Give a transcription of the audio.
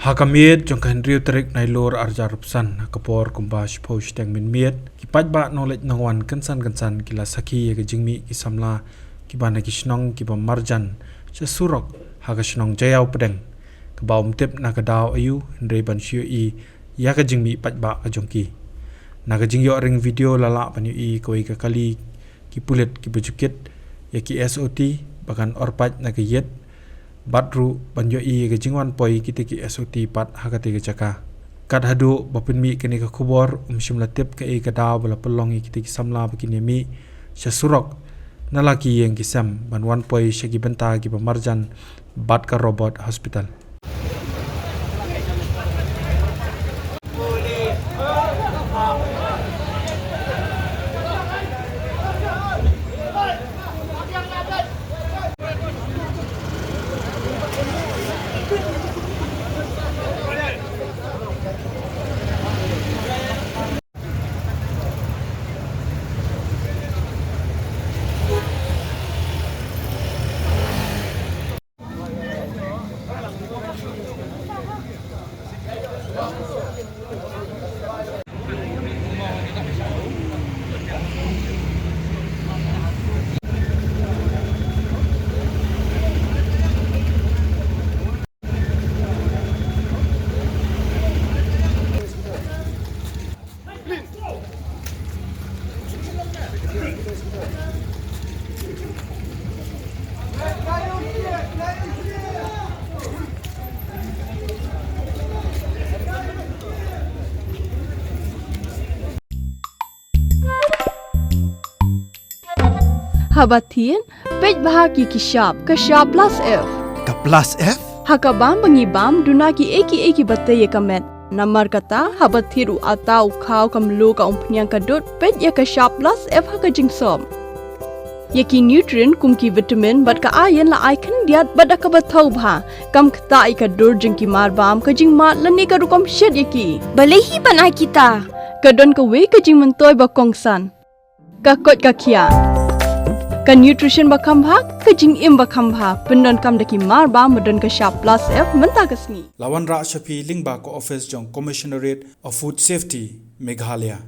Hakamit jong kanriu terik nailor arjarupsan kapor kumbash posh teng min miet kipat ba knowledge nangwan kansan kila saki ya jingmi ki samla ki bana ki shnong ki marjan cha surok ha ka shnong jayau pedeng ka baum tip na ka daw ayu ndre ban shio I ya ka jingmi pat ba ka jongki na ka jingyo ring video lala pan I koi ka kali ki pulet ki bujukit ya ki SOT bahkan orpat na ka yet Badru banjo I ke jingwan poi kita ki SOT pat hakati ke caka kat hadu bapin mi kini ke kubor shimlatip ke ka daw bala pelong kita ki samla begini mi surok nalaki yang kisam banwan poi shagi benta ki pemarjan bat ka robot hospital Habatin, pej bahagi ki sharp plus F. Ka plus F? Hakabam bangibam dunaki eki bataya kamet. Namar kata habathiru atau kau kamlu ka umpnyang kadut pej ya ka sharp plus F haka jingsom. Yaki nutrient kumki vitamin bat ka iron la icon diat bat ka bathau bha kam kta I ka dur jingki marbam ka jingmat lani ka rukom shed yaki. Balehi bana kita. Kadon ka we ka jing mentoy ba kongsan. Ka kot ka kia. Ka nutrition bakam bha ka jing im bakam bha pendon kam daki marba medon ka sharp plus F menta kasni lawan ra shapi lingba ko office jong commissionerate of food safety Meghalaya